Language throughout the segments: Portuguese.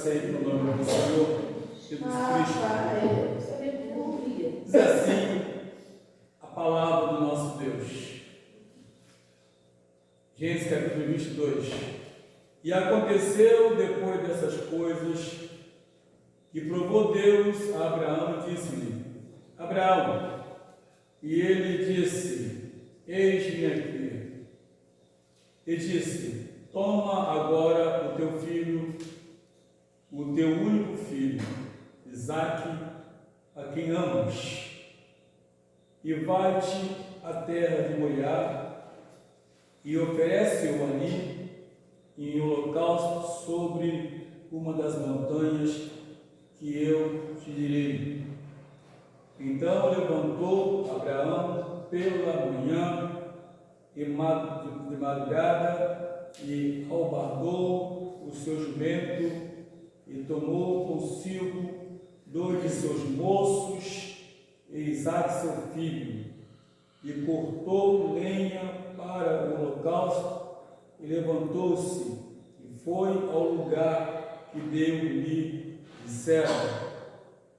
ceia no nome do Senhor Jesus Cristo. Diz assim a palavra do nosso Deus. Gênesis capítulo 22. E aconteceu depois dessas coisas que provou Deus a Abraão e disse-lhe: Abraão. E ele disse: Eis-me aqui. E disse: Toma agora o teu filho, o teu único filho, Isaque, a quem amas, e vai-te à terra de Moriá e oferece-o ali em holocausto sobre uma das montanhas que eu te direi. Então levantou Abraão pela manhã de madrugada e albardou o seu jumento e tomou consigo 2 de seus moços e Isaque seu filho, e cortou lenha para o holocausto e levantou-se e foi ao lugar que Deus lhe dissera.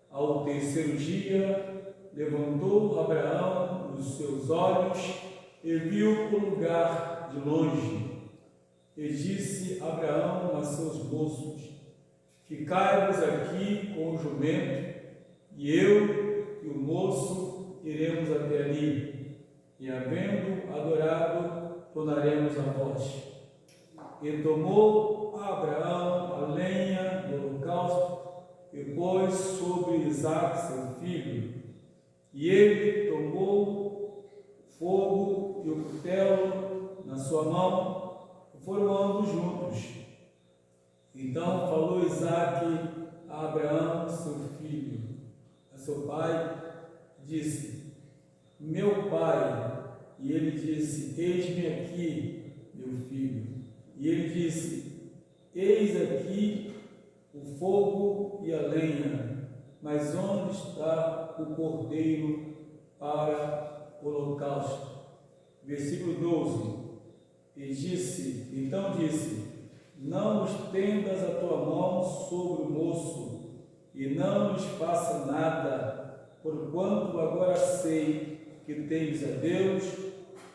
Ao terceiro dia levantou Abraão os seus olhos e viu o lugar de longe. E disse Abraão a seus moços: Ficai-vos aqui com o jumento, e eu e o moço iremos até ali, e havendo adorado, tornaremos a vós. E tomou Abraão a lenha do holocausto e pôs sobre Isaque seu filho, e ele tomou fogo e o cutelo na sua mão, e foram ambos juntos. Então falou Isaque a Abraão, seu filho, a seu pai, disse: Meu pai. E ele disse: Eis-me aqui, meu filho. E ele disse: Eis aqui o fogo e a lenha, mas onde está o cordeiro para o holocausto? Versículo 12. Então disse: Não estendas a tua mão sobre o moço, e não lhes faça nada, porquanto agora sei que temes a Deus,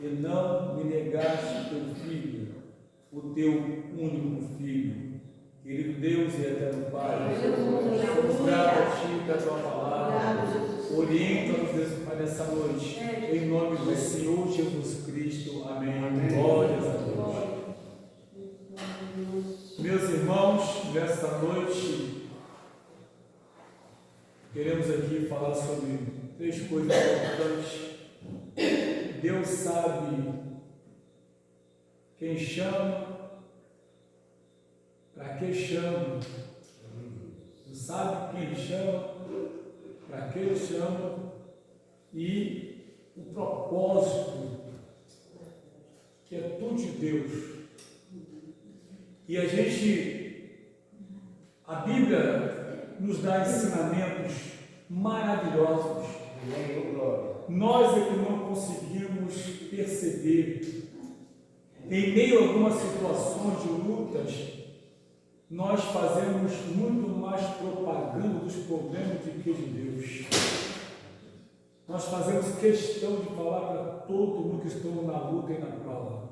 e não me negaste teu filho, o teu único filho. Querido Deus e eterno Pai, somos gratos a Ti pela Tua palavra. Orienta-nos, Pai, nessa noite, em nome do Senhor Jesus Cristo. Amém. Glórias a Deus. Meus irmãos, nesta noite, queremos aqui falar sobre 3 coisas importantes. Deus sabe quem chama, para que chama. Deus sabe quem chama, para que ele chama, e o propósito, que é tudo de Deus. E a Bíblia nos dá ensinamentos maravilhosos. Nós é que não conseguimos perceber. Em meio a algumas situações de lutas, nós fazemos muito mais propaganda dos problemas do que de Deus. Nós fazemos questão de falar para todo mundo que estão na luta e na prova.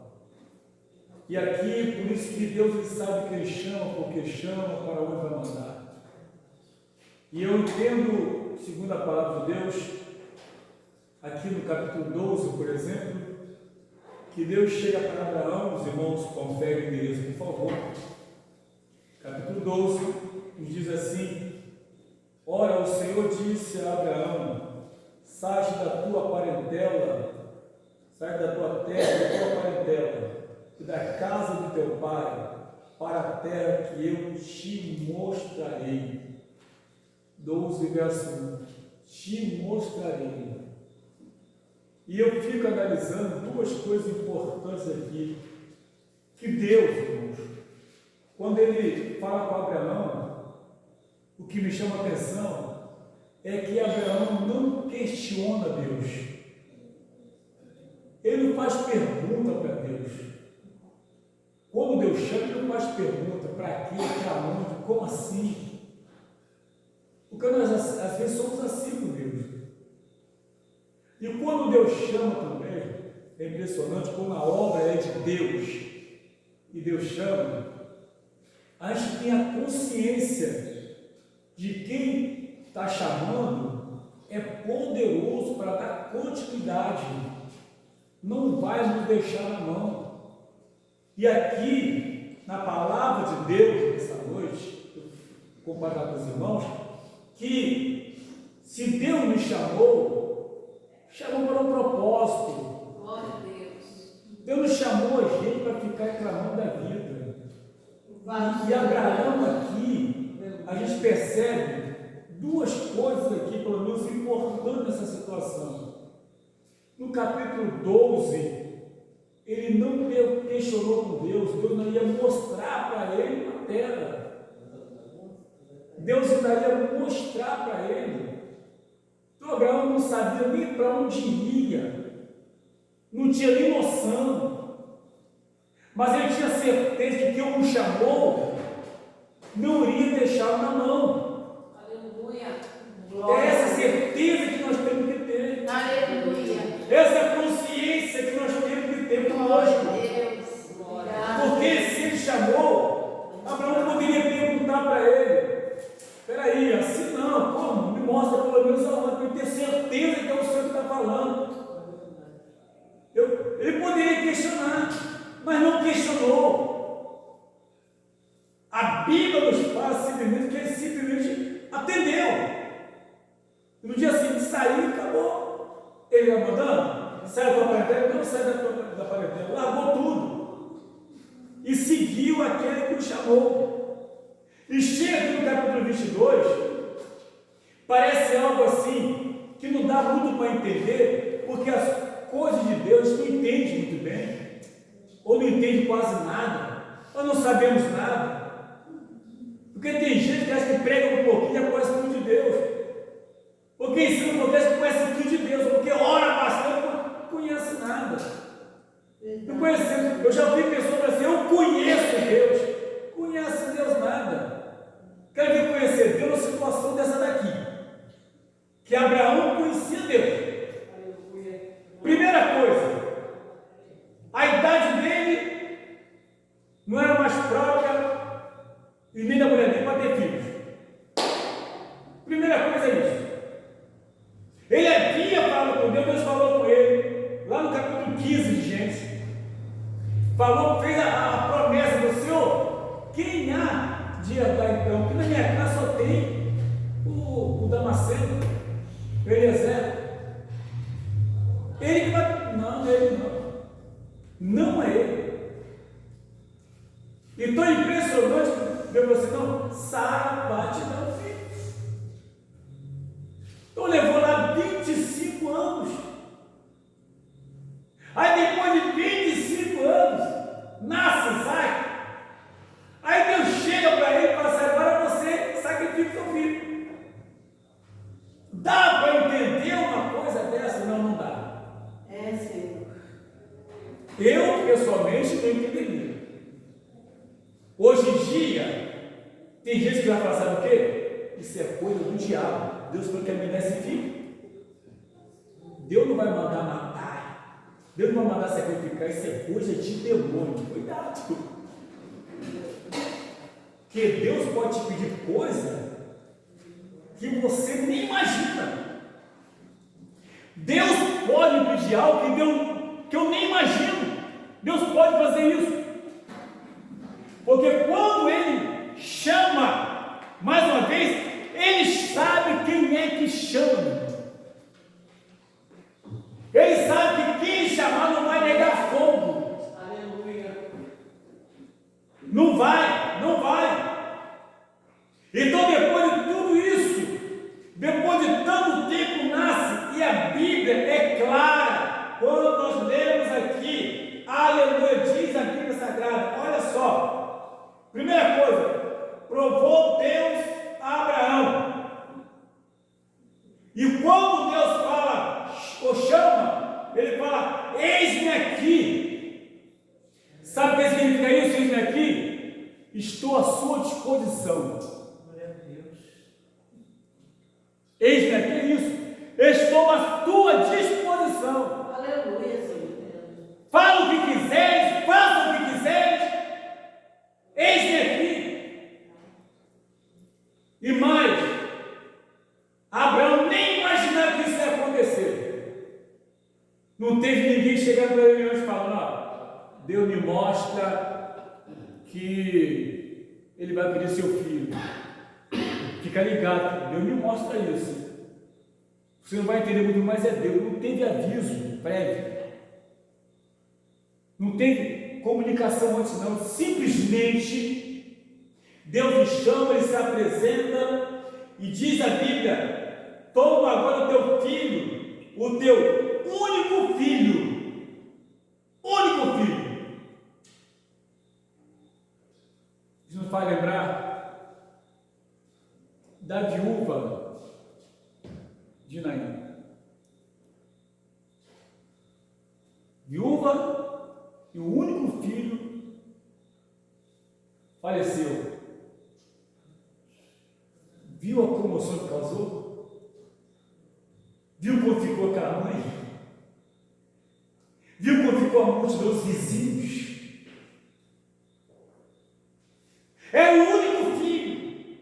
E aqui, por isso que Deus ele sabe quem chama, porque chama, para onde vai mandar. E eu entendo, segundo a palavra de Deus, aqui no capítulo 12, por exemplo, que Deus chega para Abraão. Os irmãos conferem o endereço, por favor. Capítulo 12 nos diz assim: Ora, o Senhor disse a Abraão: Sai da tua parentela, sai da tua terra, da tua parentela, e da casa de teu pai, para a terra que eu te mostrarei. 12, verso 1. Te mostrarei. E eu fico analisando 2 coisas importantes aqui. Que Deus, irmãos, quando ele fala com Abraão, o que me chama a atenção é que Abraão não questiona Deus. Ele não faz pergunta para Deus. Quando Deus chama, ele não faz pergunta, para quê, para onde, como assim? Porque nós às vezes somos assim com Deus. E quando Deus chama também, é impressionante como a obra é de Deus, e Deus chama, a gente tem a consciência de quem está chamando é poderoso para dar continuidade, não vai nos deixar na mão. E aqui, na palavra de Deus, nessa noite, eu vou compartilhar com os irmãos, que se Deus me chamou para um propósito. Glória a Deus. Deus nos chamou a gente para ficar reclamando da vida. E Abraão aqui, a gente percebe duas coisas aqui, pelo menos importantes nessa situação. No capítulo 12, ele não questionou com Deus, Deus não ia mostrar para ele a terra. Deus ainda ia mostrar para ele. Então Abraão não sabia nem para onde ia, não tinha nem noção, mas ele tinha certeza de que quem o chamou não iria deixá-lo na mão. Aleluia. É essa certeza que nós temos que ter. Aleluia. Essa consciência que nós temos que ter conosco. Porque se ele chamou, Abraão poderia perguntar para ele: espera aí, assim não, como? Me mostra pelo menos aonde, para eu ter certeza que é o Senhor que está falando. Ele poderia questionar, mas não questionou. A Bíblia nos fala simplesmente que ele simplesmente atendeu. E no dia seguinte saiu e acabou. Ele ia mandando, sai da tua parentela, não sai da parentela, largou tudo e seguiu aquele que o chamou. E chega no capítulo 22, parece algo assim que não dá muito para entender, porque as coisas de Deus não entende muito bem, ou não entende quase nada, ou não sabemos nada, porque tem gente que acha que prega um pouquinho e já conhece tudo de Deus, porque ensina um pouquinho e conhece tudo de Deus, porque ora bastante não conhece nada. Eu já vi pessoas que assim: eu conheço Deus. Conhece Deus nada. Quero ver conhecer Deus na situação dessa daqui, que Abraão conhecia Deus. Primeira coisa, a idade dele não era mais própria e nem da mulher dele para ter filhos. Primeira coisa é isso. Ele havia falado com Deus, Deus falou com ele, lá no capítulo 15 de Gênesis. Falou, fez a promessa do Senhor: quem há de herdar então? Que na minha casa só tem o Damasceno, o Eliezer. Ele que vai. Não, ele não. Não é ele. E tão impressionante que Deus falou assim: não, Sara vai te dar um filho. Então levou lá 25 anos. Aí depois de 25 anos, nasce Isaac. Aí Deus chega para ele e fala assim: agora você sacrifica o seu filho. Dá para entender uma coisa dessa? Não, não dá. É, Senhor. Eu, pessoalmente, não entenderia. Hoje em dia, tem gente que vai falar: sabe o quê? Isso é coisa do diabo. Deus não quer me dar esse filho. Deus não vai mandar matar. Deus não vai mandar sacrificar. Isso é coisa de demônio. Cuidado. Porque Deus pode te pedir coisa que você nem imagina. Deus pode me pedir algo que eu nem imagino. Deus pode fazer isso. Porque quando Ele chama, mais uma vez, Ele sabe quem é que chama. Ele sabe que quem chamar não vai negar fogo. Aleluia. Não vai, não vai. Então, depois de tudo isso, depois de tanto tempo nasce, e a Bíblia é clara, quando nós lemos aqui, aleluia, diz a Bíblia Sagrada, olha só, primeira coisa, provou Deus a Abraão. E quando Deus fala, ou chama, ele fala: eis-me aqui. Sabe o que significa isso, eis-me aqui? estou à sua disposição. Glória a Deus. Eis-me aqui, é isso. Estou à tua disposição. Aleluia, Senhor. Fala o que quiseres, faça o que quiseres. Eis-me aqui. E mais, Abraão nem imaginava que isso ia acontecer. Não teve ninguém chegando para ele antes falando: ó, Deus me mostra que ele vai pedir seu filho. Fica ligado, Deus me mostra isso. Você não vai entender muito mais, é Deus. Não teve aviso prévio. Não teve comunicação antes, não. Simplesmente Deus o chama, ele se apresenta e diz a Bíblia: toma agora o teu filho, o teu único filho. Único filho. Isso nos faz lembrar da viúva de Naim. Viúva e o único filho faleceu. Viu a comoção que causou? Viu como ficou aquela mãe? Viu como ficou a multidão dos vizinhos? É o único filho.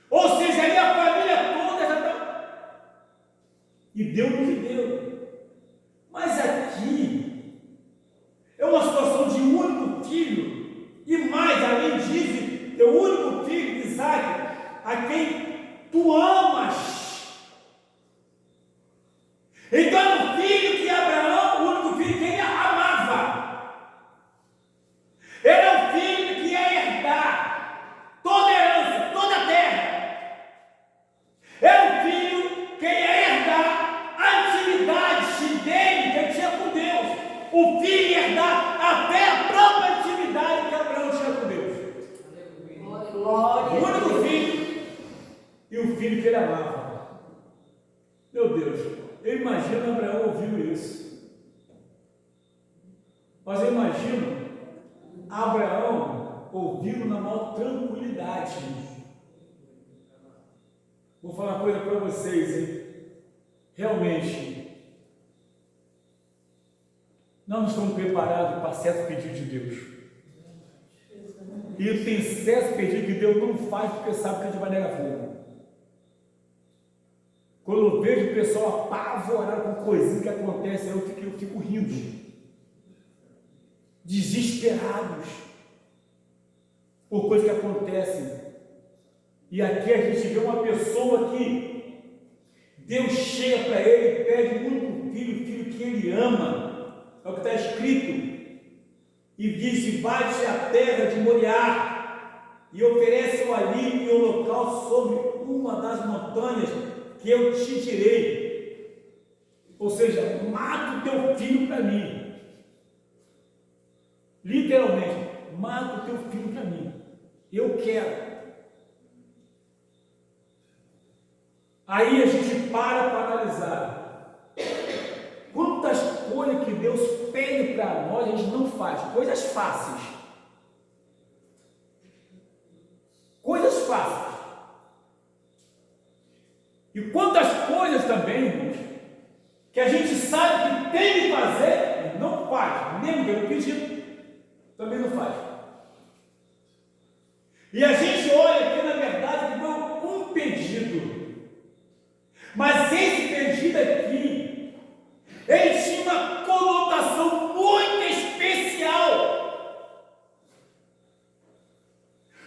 Ou seja, ali a família toda já está. E deu o que deu. Mas aqui é uma situação de único filho. E mais, além disso, teu único filho, Isaac, a quem tu amas. Então é o filho que Abraão, o único filho que ele amava. Era o filho que ia herdar toda a herança, toda a terra. Era o filho que ia herdar a intimidade dele que ele tinha com Deus. O filho ia herdar até a própria intimidade que Abraão tinha com Deus. Glória. O único filho e o filho que ele amava. Meu Deus, eu imagino Abraão ouvindo isso. Mas eu imagino Abraão ouvindo na maior tranquilidade. Vou falar uma coisa para vocês, hein? Realmente, nós não estamos preparados para certo pedido de Deus. E tem certo pedido que Deus não faz porque sabe que a gente vai negar fogo. Quando eu vejo o pessoal apavorado com coisinha que acontece, eu fico rindo. Desesperados por coisas que acontecem. E aqui a gente vê uma pessoa que Deus chega para ele e pede muito filho, o filho que ele ama. É o que está escrito. E diz: vai-te à terra de Moriá e oferece-o ali em holocausto sobre uma das montanhas que eu te direi. Ou seja, mata o teu filho para mim. Literalmente, mata o teu filho para mim. Eu quero. Aí a gente para analisar. Quantas coisas que Deus pede para nós, a gente não faz. Coisas fáceis. Coisas fáceis. E quantas coisas também, irmãos, que a gente sabe que tem que fazer e não faz. Nem deu pedido, também não faz. E a gente olha aqui, na verdade, que foi um pedido. Mas esse pedido aqui, ele tinha uma conotação muito especial.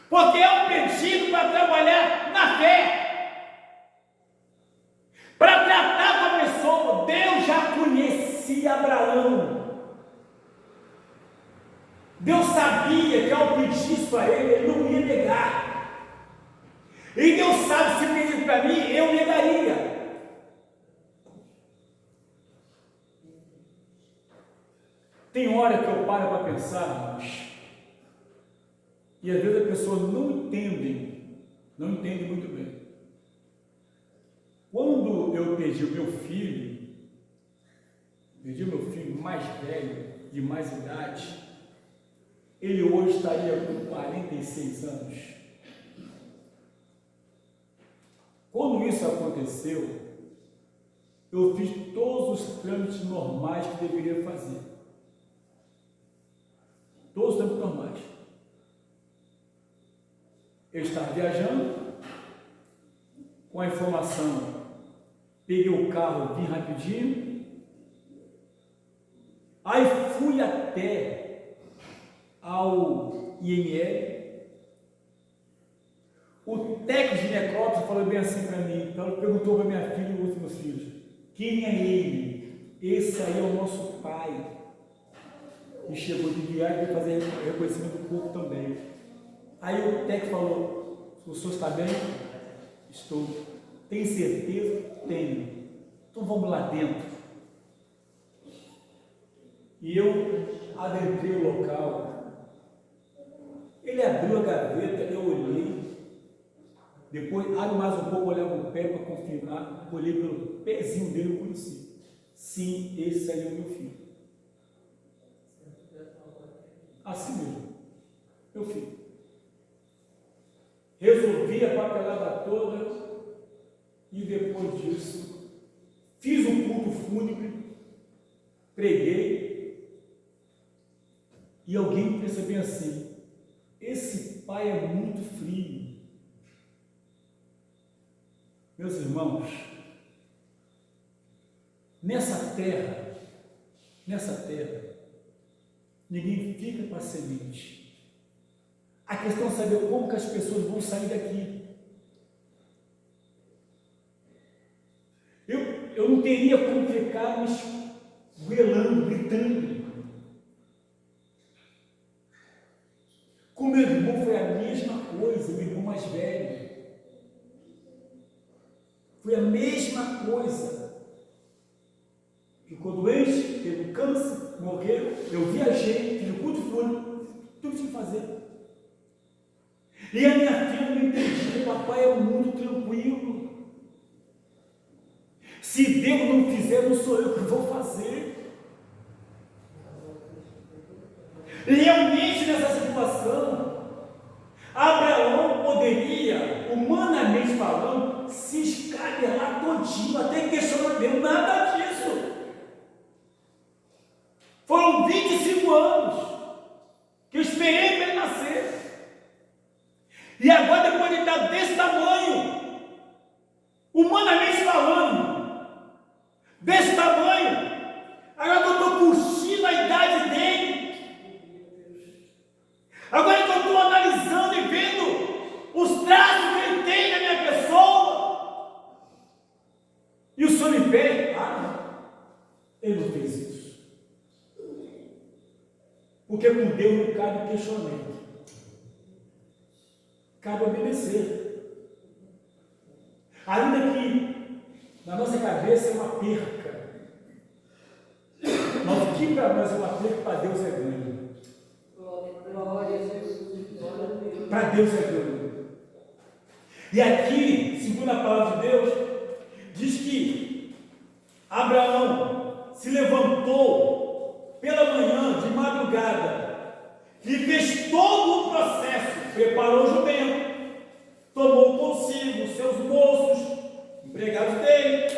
Porque é um pedido para trabalhar na fé. Para tratar com a pessoa. Deus já conhecia Abraão. Deus sabia que ao pedir isso para ele, ele não ia negar. E Deus sabe, se pedir para mim, eu negaria. Tem hora que eu paro para pensar, e às vezes as pessoas não entendem muito bem. Quando eu perdi o meu filho mais velho, de mais idade, ele hoje estaria com 46 anos. Quando isso aconteceu, eu fiz todos os trâmites normais que deveria fazer. Todos os trâmites normais. Eu estava viajando, com a informação, peguei o carro, vim rapidinho, aí fui até ao IML. O técnico de necrópsia falou bem assim para mim, então perguntou para minha filha e os meus filhos: quem é ele? Esse aí é o nosso pai. E chegou de viagem e fazer reconhecimento do corpo também. Aí o técnico falou: o senhor está bem? Estou. Tem certeza? Tenho. Então vamos lá dentro. E eu adentrei o local. Ele abriu a gaveta, eu olhei. Depois, abre mais um pouco, olhava o pé para confirmar. Olhei pelo pezinho dele e conheci. Sim, esse aí é o meu filho. Assim mesmo, meu filho. Resolvi a papelada toda e depois disso fiz o culto fúnebre, preguei e alguém percebeu assim: esse pai é muito frio. Meus irmãos, nessa terra, ninguém fica para semente. A questão é saber como que as pessoas vão sair daqui. Eu não teria como ficar me esgoelando, gritando. Com meu irmão foi a mesma coisa, meu irmão mais velho. Foi a mesma coisa. Ficou doente, teve um câncer, morreu. Eu viajei, fiz o culto fúnebre, tudo tinha que fazer. E a minha filha não entendia: papai é muito tranquilo. Se Deus não fizer, não sou eu que vou fazer. Realmente, nessa situação, Abraão poderia, humanamente falando, se escabelar todinho, até questionar Deus. Nada disso. Foram 25 anos que eu esperei para ele nascer. E agora, depois de estar desse tamanho, humanamente falando, desse tamanho, agora que eu estou curtindo a idade dele, agora que eu estou analisando e vendo os traços que ele tem na minha pessoa, e o Senhor me pede: não, ele não fez isso. Porque com Deus não cabe questionamento, cabe obedecer. Ainda que na nossa cabeça é uma perca, mas o que para nós é uma perca, para Deus é ganho. Glória a Jesus. Para Deus é ganho. E aqui, segundo a palavra de Deus, diz que Abraão se levantou pela manhã, de madrugada, e fez todo o processo, preparou o jumento, tomou consigo seus moços, empregados dele,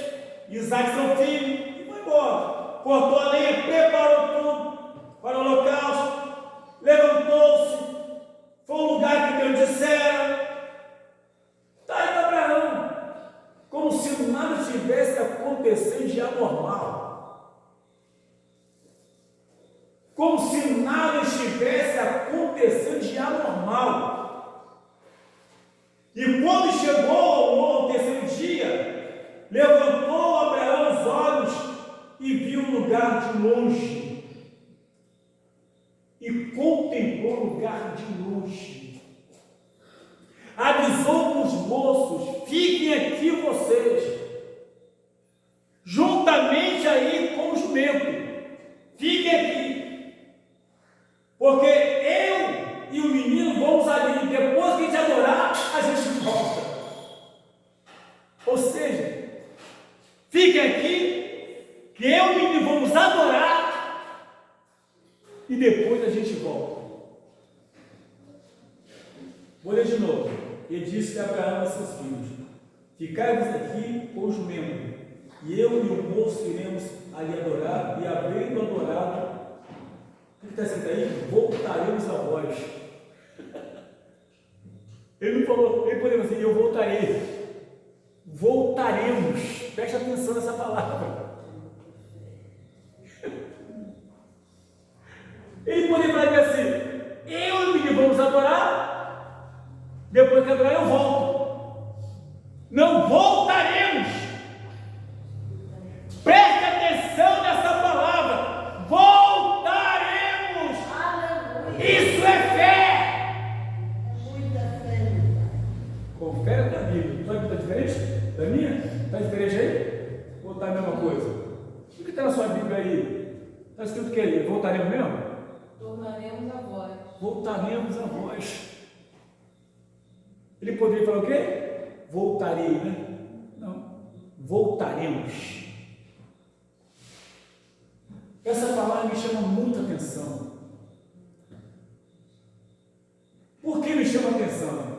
Isaac seu filho, e foi embora. Cortou a lenha, preparou tudo para o holocausto, levantou-se, foi um lugar que Deus dissera. Está aí Abraão, como se nada tivesse acontecendo de anormal. Como se nada estivesse acontecendo de anormal. E quando chegou ao terceiro dia, levantou Abraão os olhos e viu o lugar de longe. E contemplou o lugar de longe. Avisou para os moços: fiquem aqui vocês, juntamente aí com o jumento. Fiquem aqui. Porque eu e o menino vamos ali, depois que a gente adorar, a gente volta. Ou seja, fiquem aqui, que eu e o menino vamos adorar, e depois a gente volta. Vou ler de novo. Ele disse a Abraão e seus filhos: ficai-vos aqui com o jumento, e eu e o moço iremos ali adorar, e havendo adorado, o que está escrito aí? Voltaremos a vós. Ele não falou, ele poderia dizer, eu voltarei. Voltaremos. Preste atenção nessa palavra. Ele poderia falar assim, eu e o menino vamos adorar, depois que adorar eu volto. Não, voltaremos. Preste atenção nessa palavra. Voltaremos. Aleluia. Isso é fé. Muita fé. Confere a tua Bíblia. Tua Bíblia está diferente da minha? Está diferente aí? Ou está a mesma coisa? O que está na sua Bíblia aí? Está escrito o que aí? Voltaremos mesmo? Tornaremos a voz. Voltaremos a vós. Ele poderia falar o quê? Voltarei, né? Não. Voltaremos. Essa palavra me chama muita atenção. Por que me chama atenção?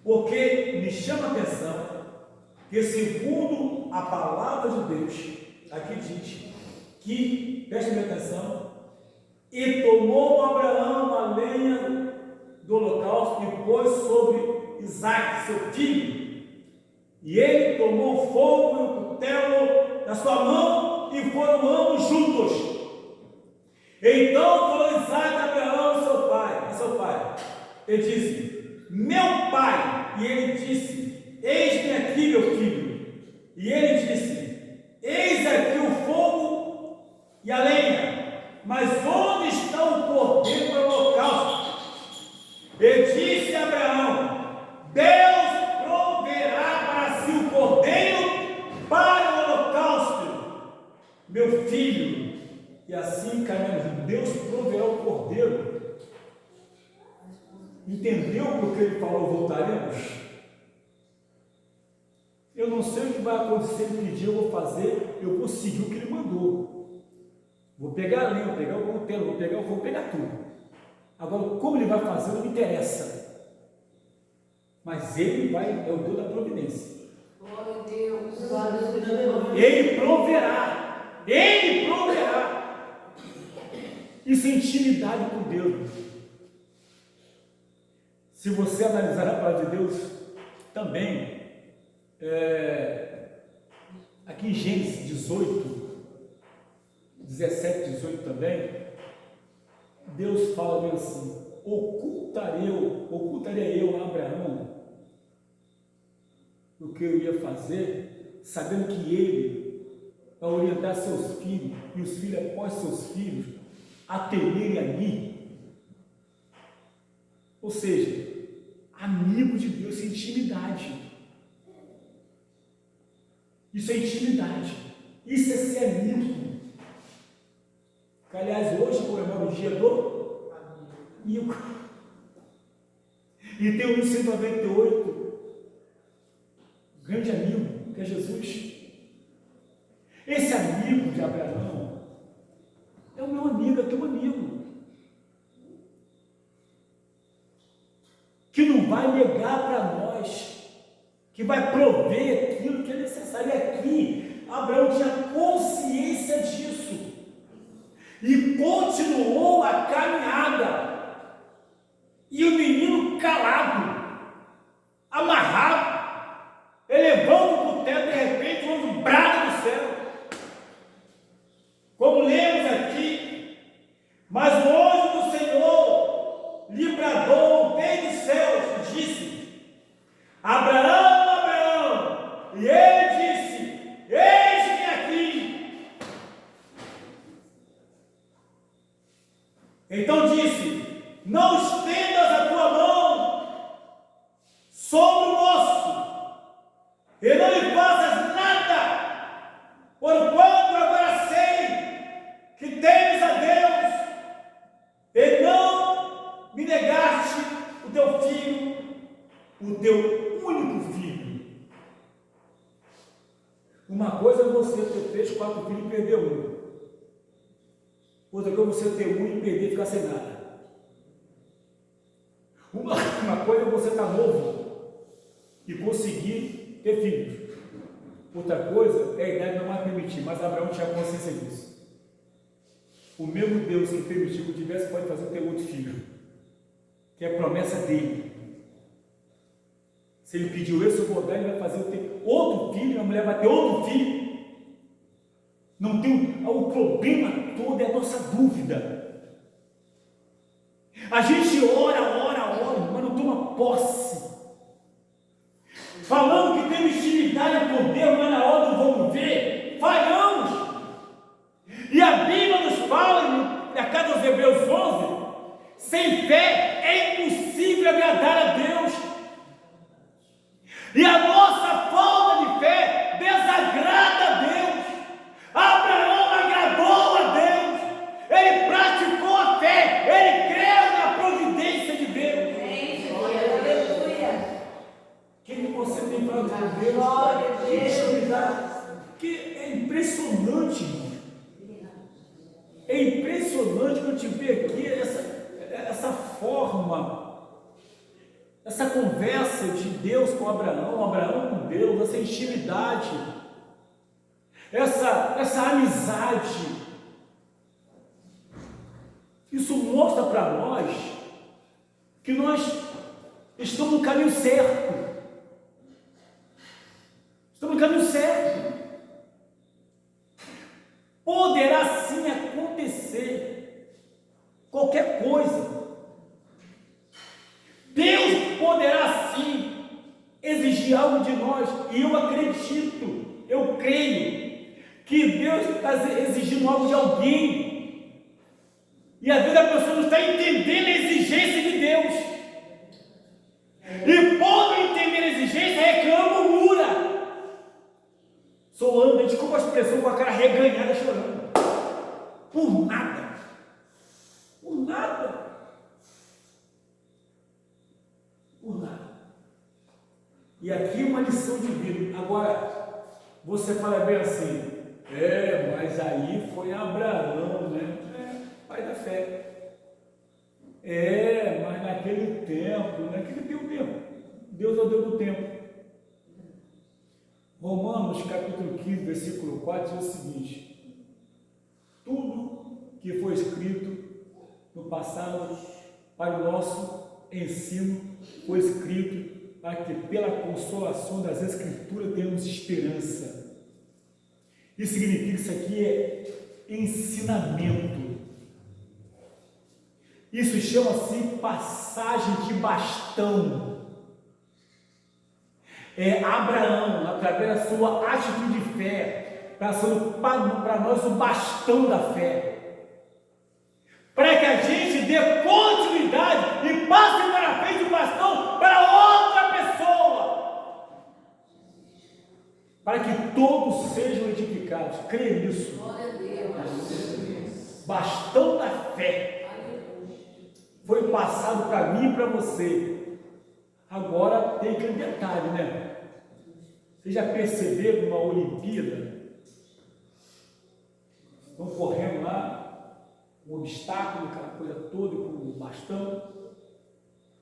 Porque me chama atenção que, segundo a palavra de Deus, aqui diz que, preste atenção, e tomou Abraão a lenha do holocausto e pôs sobre Isaque, seu filho, e ele tomou fogo e o cutelo na sua mão, e foram ambos juntos. Então falou Isaque a Abraão, seu pai, ele disse, meu pai, e ele disse, eis-me aqui, meu filho, e ele disse, eis aqui o fogo e a lenha, mas onde está o cordeiro do holocausto? Ele disse a Abraão, Deus proverá para si o cordeiro para o holocausto, meu filho. E assim caminhamos, Deus proverá o cordeiro. Entendeu porque ele falou voltaremos? Eu não sei o que vai acontecer, que dia eu vou fazer, eu vou seguir o que ele mandou. Vou pegar a lenha, vou pegar o cutelo, vou pegar tudo. Agora, como ele vai fazer, não me interessa. Mas ele vai, é o Deus da providência. Glória a Deus. Glória a Deus. Ele proverá. Ele proverá. Isso é intimidade com Deus. Se você analisar a palavra de Deus, também, aqui em Gênesis 18, 17, 18 também, Deus fala bem assim, ocultaria eu a Abraão o que eu ia fazer, sabendo que ele vai orientar seus filhos, e os filhos após seus filhos, a temerem a mim. Ou seja, amigo de Deus, isso é intimidade. Isso é intimidade. Isso é ser amigo. Que, aliás, hoje comemora o dia do amigo. E tem o 198, grande amigo, que é Jesus. Esse amigo de Abraão é o meu amigo, é teu amigo. Que não vai negar para nós, que vai prover aquilo que é necessário. E aqui, Abraão tinha consciência disso, e continuou a caminhada, e o menino calado, amarrado, elevando o teto, de repente, um brado do céu, como lemos aqui, mas o anjo do Senhor lhe bradou desde os céus e disse, Abraão, Abraão, e ele disse, eis-me aqui. Então disse, não estendas a tua mão sobre o moço, e não lhe faças nada, porquanto agora sei que temes a Deus, e não me negaste o teu filho, o teu único filho. Uma coisa é você ter 3, 4 filhos e perder um. Outra coisa é você ter um e perder e ficar sem nada. Uma coisa ficar novo e conseguir ter filhos. Outra coisa é a idade não vai permitir, mas Abraão tinha consciência disso. O mesmo Deus que permitiu que eu tivesse pode fazer ter outro filho, que é a promessa dele. Se ele pediu esse, eu vou dar, ele vai fazer eu ter outro filho, a mulher vai ter outro filho. Não tem o problema todo é a nossa dúvida. A gente ora, mas não toma posse. Falando que tem intimidade com Deus, mas na hora do vamos ver, falhamos. E a Bíblia nos fala, na carta aos Hebreus 11, sem fé é impossível agradar a Deus. E a nossa falta de fé desagrada a Deus. Abraão agradou a Deus. Ele praticou a fé. Ele creu na providência de Deus. Aleluia. Quem que você tem falado com Deus? Glória a Deus. Que é impressionante, irmão. É impressionante que eu te ver aqui essa forma, essa conversa de Deus com Abraão, Abraão com Deus, essa intimidade, essa amizade. Isso mostra para nós que nós estamos no caminho certo. Estamos no caminho certo. Poderá sim acontecer qualquer coisa. Deus poderá sim exigir algo de nós. E eu acredito, eu creio que Deus está exigindo algo de alguém. E às vezes a pessoa não está entendendo a exigência de Deus. E por não entender a exigência, reclama, murmura. Soando, desculpa a expressão, com a cara reganhada, chorando. Por nada. Por nada. Por nada. E aqui uma lição de vida. Agora, você fala bem assim, mas aí foi Abraão, né? Pai da fé. Mas naquele tempo, Deus é o Deus do tempo. Romanos capítulo 15, versículo 4 diz o seguinte: tudo que foi escrito no passado para o nosso ensino foi escrito para que pela consolação das Escrituras tenhamos esperança. Isso significa que isso aqui é ensinamento. Isso chama-se passagem de bastão. Abraão, através da sua atitude de fé, passando para nós o bastão da fé, para que a gente dê continuidade e passe para frente o bastão para outra pessoa, para que todos sejam edificados. Creia nisso. Glória a Deus. Bastão da fé foi passado para mim e para você. Agora tem aquele detalhe, né? Vocês já perceberam numa Olimpíada? Estão correndo lá, um obstáculo, aquela coisa toda com o bastão.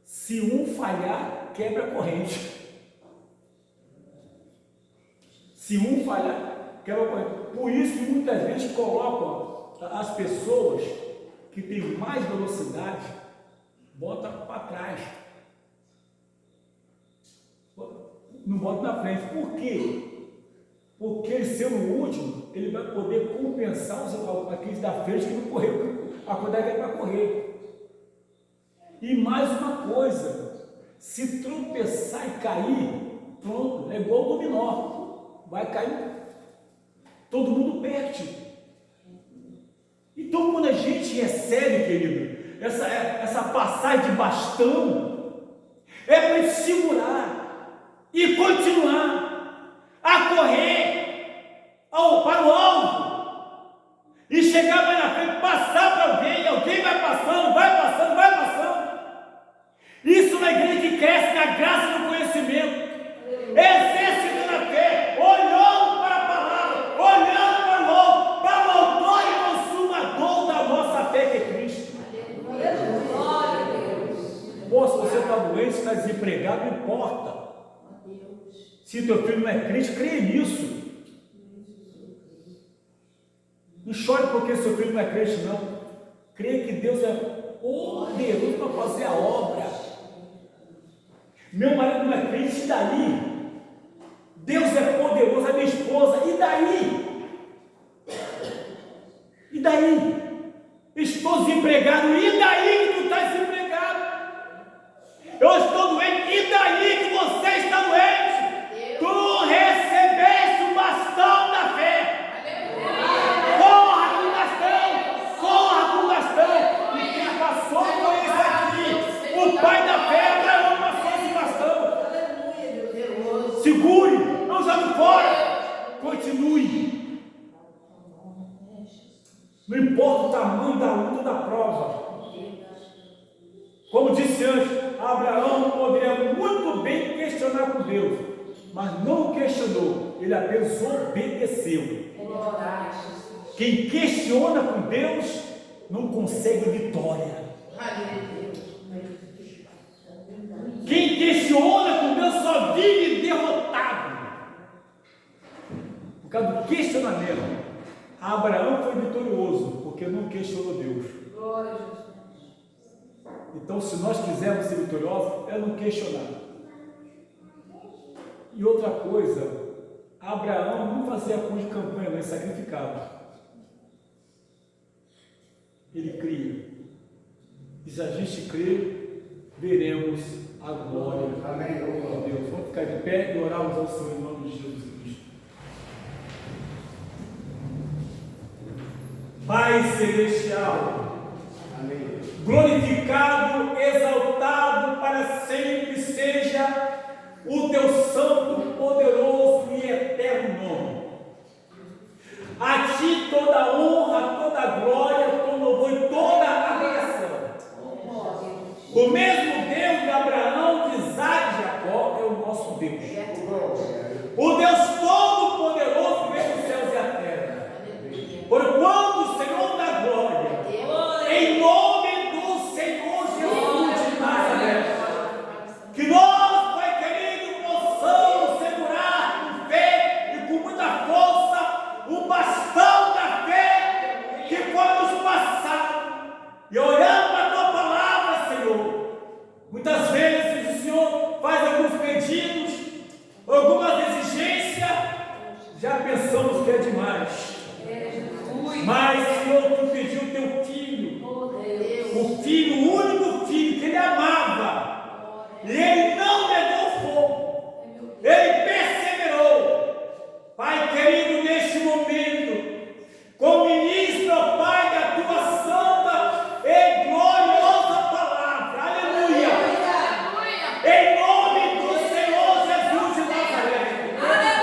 Se um falhar, quebra a corrente. Se um falhar, quebra a corrente. Por isso que muitas vezes colocam as pessoas que têm mais velocidade, bota para trás. Não bota na frente. Por quê? Porque ele sendo o último, ele vai poder compensar aqueles da frente que não correu a quantidade que é para correr. E mais uma coisa, se tropeçar e cair, pronto, é igual o dominó, vai cair, todo mundo perde. Então quando a gente recebe, querido, essa passagem de bastão, é para gente segurar e continuar a correr para o alvo e chegar mais na frente, passar para alguém vai passando. Isso na igreja que cresce na graça e no conhecimento, exercitando a fé, olhando para a palavra, olhando para o alvo, para o autor e consumador da nossa fé, que é Cristo. Glória a Deus. Moço, você está doendo. doente, está desempregado, não importa. Se teu filho não é crente, creia nisso. Não chore porque seu filho não é crente, não. Creia que Deus é poderoso para fazer a obra. Meu marido não é crente, e daí? Deus é poderoso, a minha esposa, e daí? E daí? Estou desempregado, e daí que tu está desempregado? Eu estou doente, e daí que você está doente? Tu recebeste o bastão da fé. Corra com o bastão, corra com o bastão. E quem passou foi esse aqui, o pai da fé, Abraão passou esse bastão. Segure, não jogue fora, continue. Não importa o tamanho da luta, da prova. Como disse antes, Abraão poderia muito bem questionar com Deus, mas não questionou, ele apenas obedeceu. Quem questiona com Deus não consegue vitória. Quem questiona com Deus só vive derrotado. Por causa do questionamento. Abraão foi vitorioso, porque não questionou Deus. Então, se nós quisermos ser vitoriosos, é não questionar. E outra coisa, Abraão não fazia cruz de campanha, mas sacrificava. Ele cria. E se a gente crer, veremos a glória de Deus. Vamos ficar de pé e orarmos ao Senhor em nome de Jesus Cristo. Pai Celestial, amém. Glorificado, exaltado para sempre seja o teu santo, poderoso e eterno nome. A ti toda a honra, toda a glória, todo o louvor e toda a adoração. O mesmo Deus de Abraão, de Isaac e Jacó é o nosso Deus. O Deus todo-poderoso que veio dos céus e a terra. Porquanto o Senhor da glória, em nome do Senhor Jesus de Nazaré, que nós, Pai querido, possamos segurar com fé e com muita força o bastão da fé que foi nos passado, e olhando para a tua palavra, Senhor, muitas vezes o Senhor faz alguns pedidos, algumas exigências, já pensamos que é demais. Mas, Senhor, tu pediu o teu filho, o filho, o único filho que ele amava, e ele não negou fogo, ele perseverou. Pai querido, neste momento, como ministro, ó Pai, da tua santa e gloriosa palavra, aleluia, em nome do Senhor Jesus de Nazaré,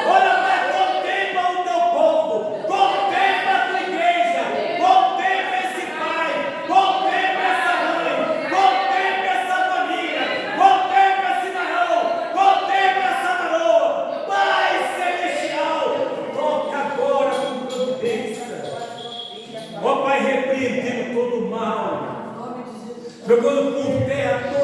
olha, Pai, contempla o teu povo, contempla a tua igreja, contempla esse pai, contempla essa mãe, contempla essa família, contempla esse varão, contempla essa varoa. Pai celestial, toca agora com providência. Ó Pai, repreendendo todo o mal, jogando por terra